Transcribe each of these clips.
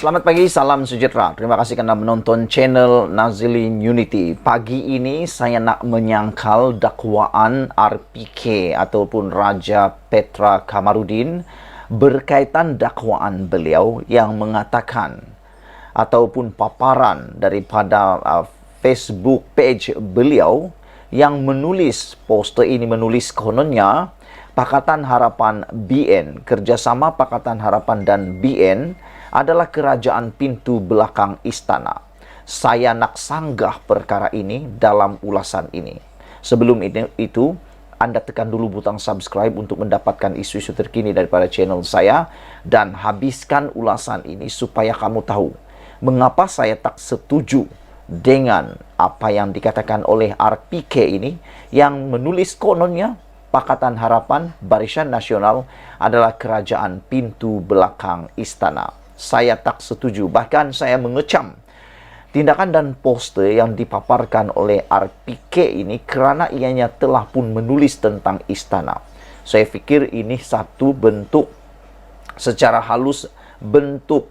Selamat pagi, salam sejahtera. Terima kasih karena menonton channel Nazilin Unity. Pagi ini saya nak menyangkal dakwaan RPK ataupun Raja Petra Kamarudin berkaitan dakwaan beliau yang mengatakan ataupun paparan daripada Facebook page beliau yang menulis, poster ini menulis kononnya Pakatan Harapan BN, kerjasama Pakatan Harapan dan BN adalah kerajaan pintu belakang istana. Saya nak sanggah perkara ini dalam ulasan ini. Sebelum itu, Anda tekan dulu butang subscribe untuk mendapatkan isu-isu terkini daripada channel saya dan habiskan ulasan ini supaya kamu tahu mengapa saya tak setuju dengan apa yang dikatakan oleh RPK ini yang menulis kononnya Pakatan Harapan Barisan Nasional adalah kerajaan pintu belakang istana. Saya tak setuju, bahkan saya mengecam tindakan dan poster yang dipaparkan oleh RPK ini kerana ianya telah pun menulis tentang istana. Saya fikir ini satu bentuk secara halus, bentuk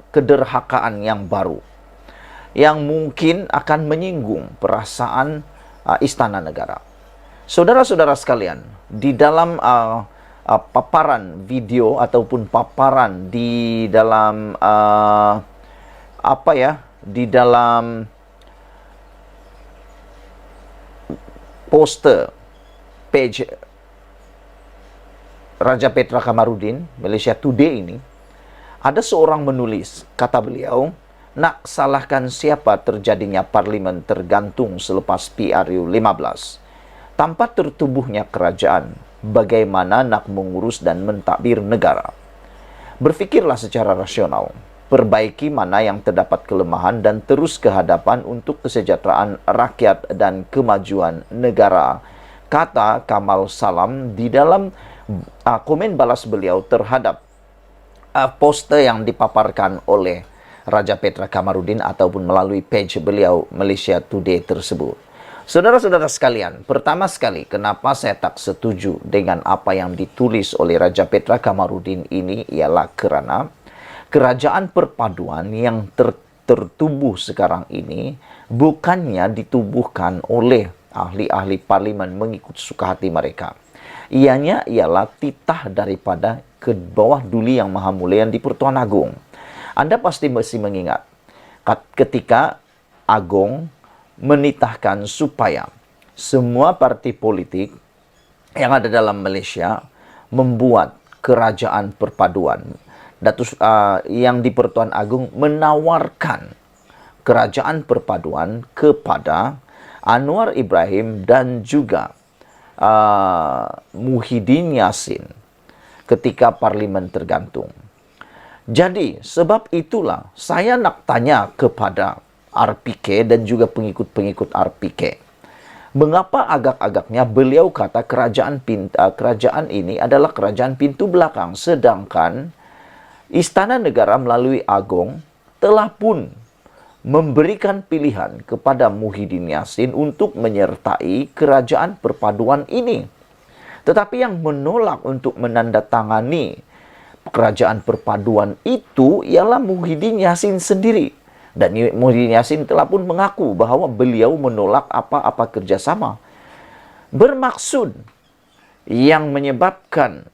kederhakaan yang baru yang mungkin akan menyinggung perasaan istana negara. Saudara-saudara sekalian, di dalam paparan video ataupun paparan di dalam di dalam poster page Raja Petra Kamarudin Malaysia Today ini, ada seorang menulis, kata beliau, nak salahkan siapa terjadinya parlimen tergantung selepas PRU 15. Tanpa tertubuhnya kerajaan, bagaimana nak mengurus dan mentadbir negara? Berfikirlah secara rasional, perbaiki mana yang terdapat kelemahan dan terus ke hadapan untuk kesejahteraan rakyat dan kemajuan negara, kata Kamal Salam di dalam komen balas beliau terhadap poster yang dipaparkan oleh Raja Petra Kamarudin ataupun melalui page beliau Malaysia Today tersebut. Saudara-saudara sekalian, pertama sekali, kenapa saya tak setuju dengan apa yang ditulis oleh Raja Petra Kamarudin ini ialah kerana kerajaan perpaduan yang tertubuh sekarang ini bukannya ditubuhkan oleh ahli-ahli parlimen mengikut suka hati mereka. Ianya ialah titah daripada ke bawah duli yang maha mulia yang di Pertuan Agong. Anda pasti mesti mengingat ketika Agong menitahkan supaya semua parti politik yang ada dalam Malaysia membuat kerajaan perpaduan. Yang di Pertuan Agong menawarkan kerajaan perpaduan kepada Anwar Ibrahim dan juga Muhyiddin Yassin ketika parlimen tergantung. Jadi, sebab itulah saya nak tanya kepada RPK dan juga pengikut-pengikut RPK. Mengapa agak-agaknya beliau kata kerajaan ini adalah kerajaan pintu belakang, sedangkan Istana Negara melalui Agong telah pun memberikan pilihan kepada Muhyiddin Yassin untuk menyertai kerajaan perpaduan ini. Tetapi yang menolak untuk menandatangani kerajaan perpaduan itu ialah Muhyiddin Yassin sendiri. Dan Muhyiddin Yassin telah pun mengaku bahawa beliau menolak apa-apa kerjasama. Bermaksud yang menyebabkan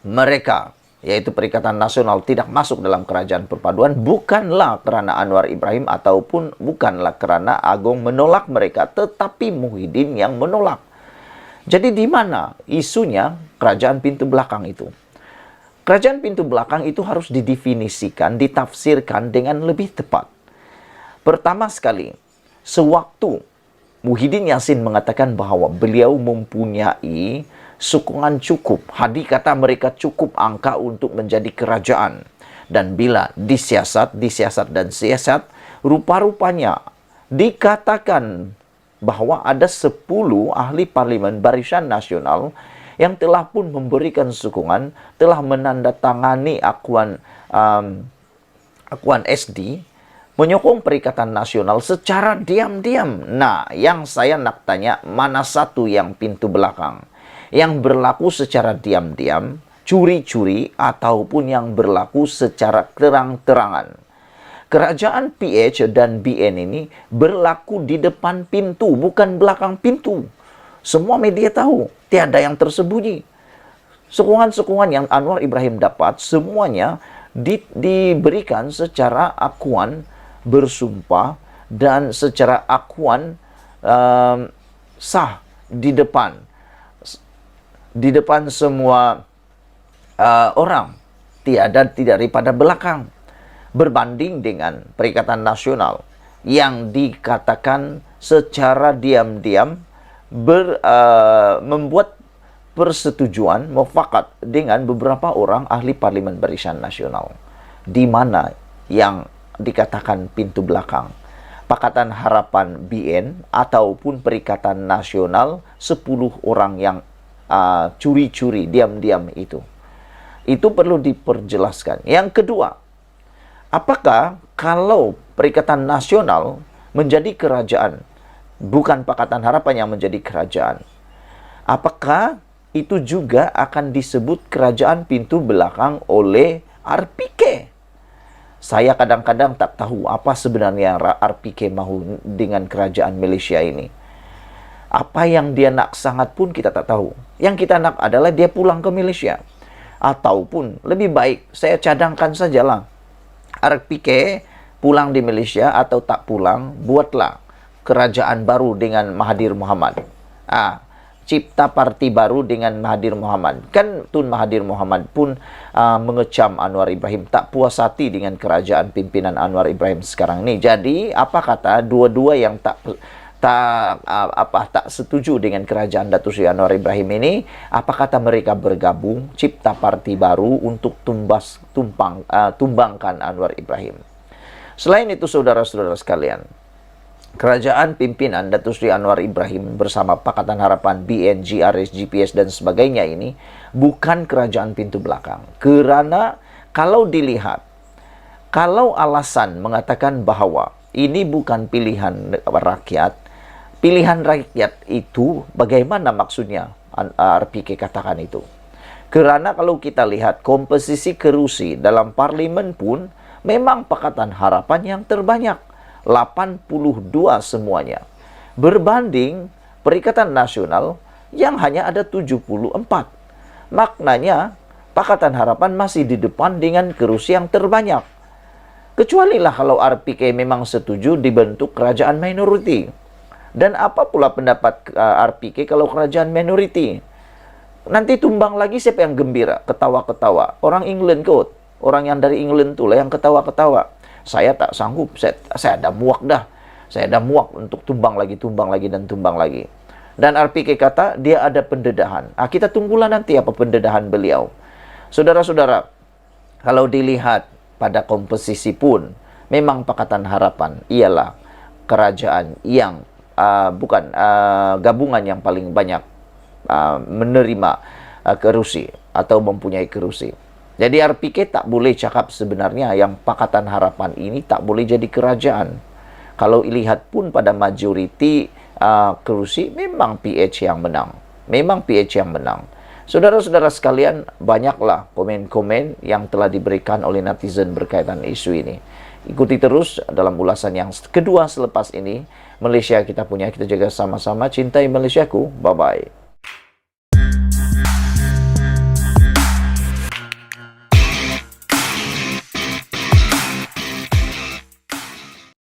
mereka, yaitu Perikatan Nasional, tidak masuk dalam kerajaan perpaduan bukanlah kerana Anwar Ibrahim ataupun bukanlah kerana Agong menolak mereka, tetapi Muhyiddin yang menolak. Jadi di mana isunya kerajaan pintu belakang itu? Kerajaan pintu belakang itu harus didefinisikan, ditafsirkan dengan lebih tepat. Pertama sekali, sewaktu Muhyiddin Yassin mengatakan bahawa beliau mempunyai sokongan cukup, Hadi kata mereka cukup angka untuk menjadi kerajaan. Dan bila disiasat, rupa-rupanya dikatakan bahawa ada 10 ahli parlimen Barisan Nasional yang telah pun memberikan sokongan, telah menandatangani akuan SD, menyokong Perikatan Nasional secara diam-diam. Nah, yang saya nak tanya, mana satu yang pintu belakang? Yang berlaku secara diam-diam curi-curi ataupun yang berlaku secara terang-terangan. Kerajaan PH dan BN ini berlaku di depan pintu, bukan belakang pintu. Semua media tahu, tiada yang tersembunyi. Sokongan-sokongan yang Anwar Ibrahim dapat, semuanya diberikan secara akuan bersumpah dan secara akuan sah di depan semua orang, tidak daripada belakang. Berbanding dengan Perikatan Nasional yang dikatakan secara diam-diam membuat persetujuan mufakat dengan beberapa orang ahli Parlimen Barisan Nasional, di mana yang dikatakan pintu belakang. Pakatan Harapan BN ataupun Perikatan Nasional 10 orang yang curi-curi diam-diam itu perlu diperjelaskan. Yang kedua, apakah kalau Perikatan Nasional menjadi kerajaan, bukan Pakatan Harapan yang menjadi kerajaan, apakah itu juga akan disebut kerajaan pintu belakang oleh RPK? Saya kadang-kadang tak tahu apa sebenarnya RPK mahu dengan kerajaan Malaysia ini. Apa yang dia nak sangat pun kita tak tahu. Yang kita nak adalah dia pulang ke Malaysia. Ataupun lebih baik saya cadangkan sajalah, RPK pulang di Malaysia atau tak pulang, buatlah kerajaan baru dengan Mahathir Mohamad. Cipta parti baru dengan Mahathir Mohamad. Kan Tun Mahathir Mohamad pun mengecam Anwar Ibrahim, tak puas hati dengan kerajaan pimpinan Anwar Ibrahim sekarang ini. Jadi apa kata dua-dua yang tak setuju dengan kerajaan Datuk Seri Anwar Ibrahim ini, apa kata mereka bergabung cipta parti baru untuk tumbangkan Anwar Ibrahim. Selain itu, saudara-saudara sekalian, kerajaan pimpinan Datuk Seri Anwar Ibrahim bersama Pakatan Harapan BN, GRS, GPS dan sebagainya ini bukan kerajaan pintu belakang. Kerana kalau dilihat, kalau alasan mengatakan bahwa ini bukan pilihan rakyat, pilihan rakyat itu bagaimana maksudnya RPK katakan itu? Kerana kalau kita lihat komposisi kerusi dalam parlimen pun memang Pakatan Harapan yang terbanyak, 82 semuanya. Berbanding Perikatan Nasional yang hanya ada 74. Maknanya Pakatan Harapan masih di depan dengan kerusi yang terbanyak. Kecualilah kalau RPK memang setuju dibentuk kerajaan minoriti. Dan apa pula pendapat RPK kalau kerajaan minoriti? Nanti tumbang lagi siapa yang gembira? Ketawa-ketawa. Orang England kot. Orang yang dari England itulah yang ketawa-ketawa. Saya tak sanggup. Saya dah muak dah. Saya dah muak untuk tumbang lagi, dan tumbang lagi. Dan RPK kata dia ada pendedahan. Kita tunggulah nanti apa pendedahan beliau. Saudara-saudara, kalau dilihat pada komposisi pun, memang Pakatan Harapan ialah kerajaan yang gabungan yang paling banyak menerima kerusi atau mempunyai kerusi. Jadi RPK tak boleh cakap sebenarnya yang Pakatan Harapan ini tak boleh jadi kerajaan. Kalau lihat pun pada majoriti kerusi, memang PH yang menang. Memang PH yang menang. Saudara-saudara sekalian, banyaklah komen-komen yang telah diberikan oleh netizen berkaitan isu ini. Ikuti terus dalam ulasan yang kedua selepas ini. Malaysia kita punya, kita jaga sama-sama. Cintai Malaysiaku. Bye-bye.